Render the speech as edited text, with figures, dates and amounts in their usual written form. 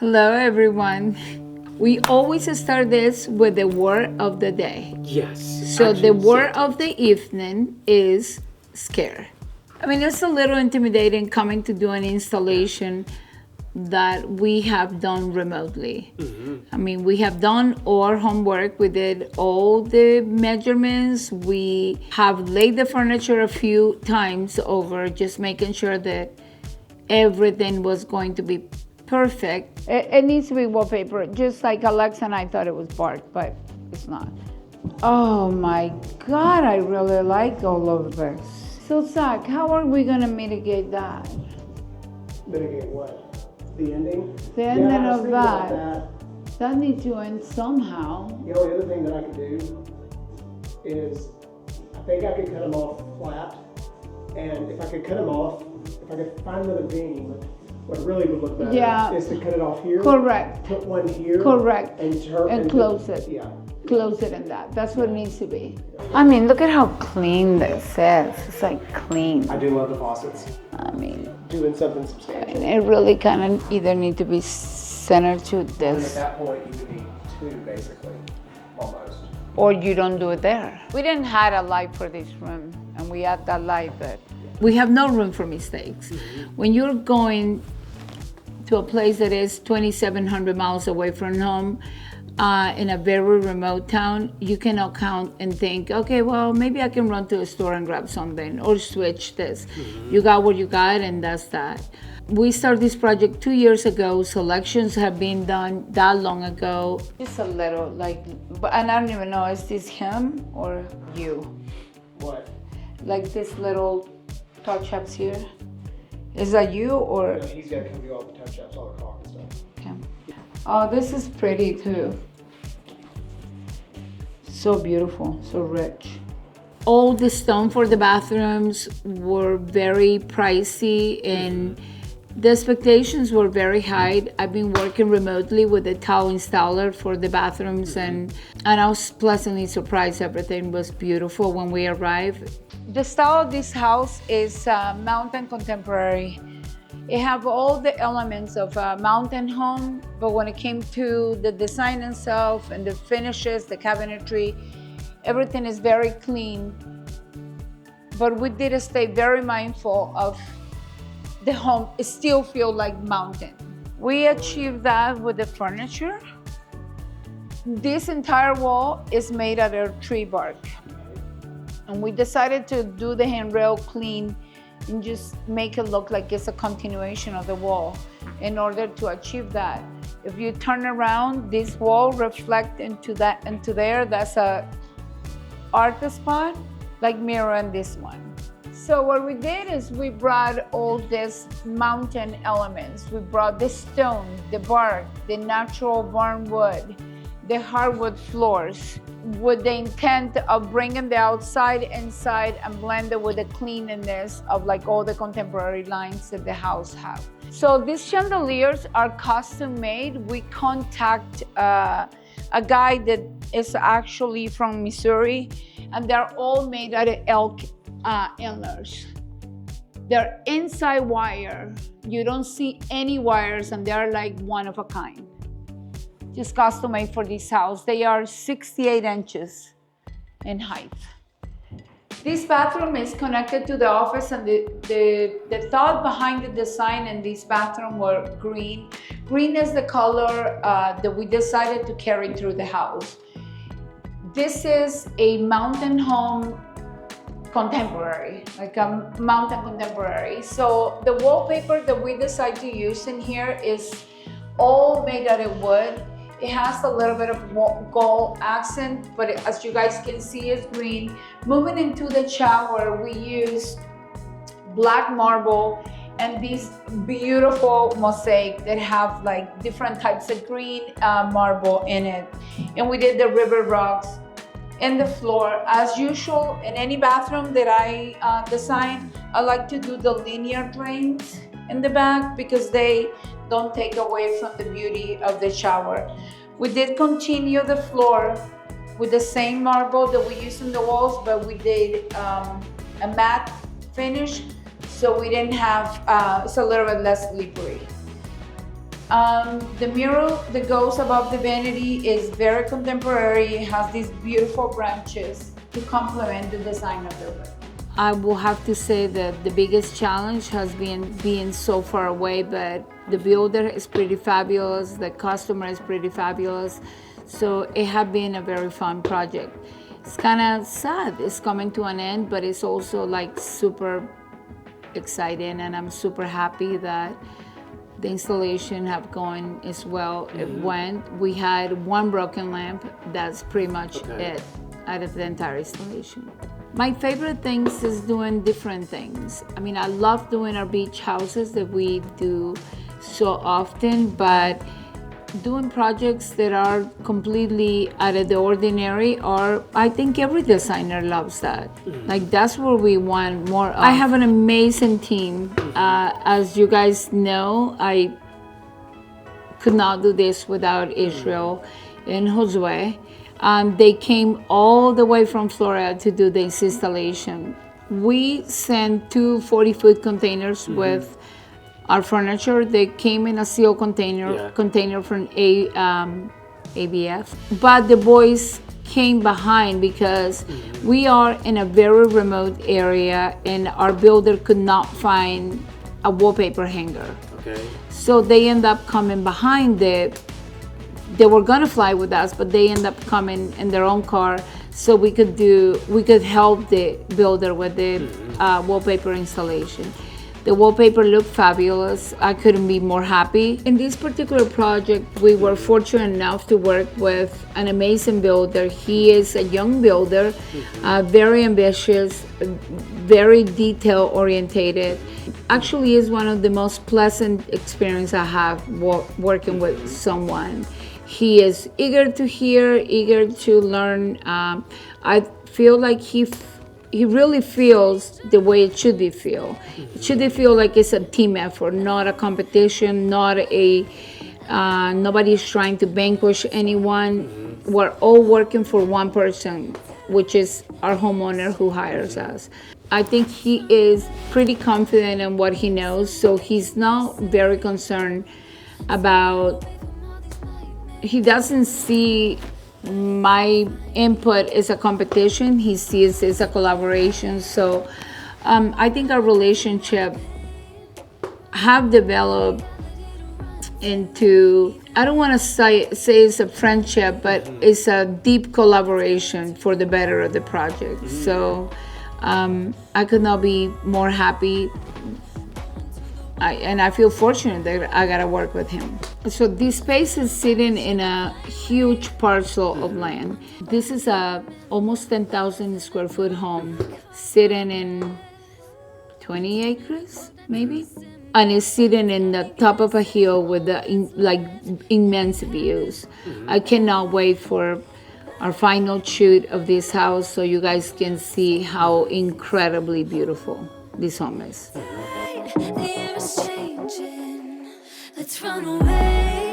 Hello, everyone. We always start this with the word of the day. Yes. So the word of the evening is scare. I mean, it's a little intimidating coming to do an installation that we have done remotely. I mean, we have done our homework. We did all the measurements. We have laid the furniture a few times over, just making sure that everything was going to be perfect. It needs to be wallpaper, just like Alexa and I thought it was bark, but it's not. Oh my God, I really like all of this. So Zach, how are we gonna mitigate that? Mitigate what? The ending? The ending I was of thinking about that. That needs to end somehow. The only other thing that I could do is, I think I could cut them off flat. And if I could cut them off, if I could find another beam, what really would look better is to cut it off here. Correct. Put one here. Correct. And close it. Yeah. Close it in that. That's what it needs to be. I mean, look at how clean this is. It's like clean. I do love the faucets. I mean, Doing something substantial. and it really kind of either need to be centered to And at this, that point, you would need two, basically, almost. or you don't do it there. We didn't have a light for this room, and we had that light, but we have no room for mistakes. When you're going to a place that is 2,700 miles away from home, in a very remote town, you cannot count and think, okay, well, maybe I can run to a store and grab something or switch this. You got what you got, and that's that. We started this project 2 years ago. Selections have been done that long ago. Just a little, and I don't even know, is this him or you? What? Like this little touch-ups here? Is that you or? No, he's got to come do all the touch-ups, all the caulk and stuff. Okay. Oh, this is pretty too. So beautiful, so rich. All the stone for the bathrooms were very pricey and the expectations were very high. I've been working remotely with a tile installer for the bathrooms and I was pleasantly surprised. Everything was beautiful when we arrived. The style of this house is mountain contemporary. It have all the elements of a mountain home, but when it came to the design itself and the finishes, the cabinetry, everything is very clean. But we did stay very mindful of the home. It still feels like mountain. We achieved that with the furniture. This entire wall is made out of tree bark. And we decided to do the handrail clean and just make it look like it's a continuation of the wall. In order to achieve that, if you turn around, this wall reflect into there. That's a art spot, like mirroring this one. So what we did is we brought all these mountain elements. We brought the stone, the bark, the natural barn wood, the hardwood floors, with the intent of bringing the outside inside and blend it with the cleanliness of like all the contemporary lines that the house have. So these chandeliers are custom made. We contact a guy that is actually from Missouri, and they're all made out of elk antlers. They're inside wire. You don't see any wires, and they're like one of a kind. Just custom made for this house. They are 68 inches in height. This bathroom is connected to the office, and the thought behind the design in this bathroom were green. Green is the color that we decided to carry through the house. This is a mountain home contemporary, like a mountain contemporary. So the wallpaper that we decided to use in here is all made out of wood. It has a little bit of gold accent, but as you guys can see, it's green. Moving into the shower, we use black marble and these beautiful mosaic that have like different types of green marble in it. And we did the river rocks in the floor. As usual, in any bathroom that I design, I like to do the linear drains in the back because they don't take away from the beauty of the shower. We did continue the floor with the same marble that we used in the walls, but we did a matte finish, so we didn't have, it's a little bit less slippery. The mural that goes above the vanity is very contemporary. It has these beautiful branches to complement the design of the room. I will have to say that the biggest challenge has been being so far away, but the builder is pretty fabulous, the customer is pretty fabulous, so it has been a very fun project. It's kind of sad it's coming to an end, but it's also like super exciting, and I'm super happy that the installation have gone as well. It went. We had one broken lamp. That's pretty much it out of the entire installation. My favorite things is doing different things. I mean, I love doing our beach houses that we do so often, but doing projects that are completely out of the ordinary, or I think every designer loves that. Like, that's what we want more of. I have an amazing team. As you guys know, I could not do this without Israel and Josue. They came all the way from Florida to do this installation. We sent two 40-foot containers with our furniture. They came in a sealed container from ABF. But the boys came behind because we are in a very remote area and our builder could not find a wallpaper hanger. So they end up coming behind they were gonna fly with us, but they end up coming in their own car so we could help the builder with the wallpaper installation. The wallpaper looked fabulous. I couldn't be more happy. In this particular project, we were fortunate enough to work with an amazing builder. He is a young builder, very ambitious, very detail orientated. Actually, is one of the most pleasant experiences I have working with someone. He is eager to hear, eager to learn. I feel like he really feels the way it should be feel. It should feel like it's a team effort, not a competition, nobody's trying to vanquish anyone. We're all working for one person, which is our homeowner who hires us. I think he is pretty confident in what he knows, so he's not very concerned about, he doesn't see my input as a competition, he sees it as a collaboration. So I think our relationship have developed into, I don't want to say it's a friendship, but it's a deep collaboration for the better of the project. So I could not be more happy. And I feel fortunate that I got to work with him. So this space is sitting in a huge parcel of land. This is a almost 10,000 square foot home sitting in 20 acres, maybe? And it's sitting in the top of a hill with immense views. I cannot wait for our final shoot of this house so you guys can see how incredibly beautiful this home is. The air is changing. Let's run away.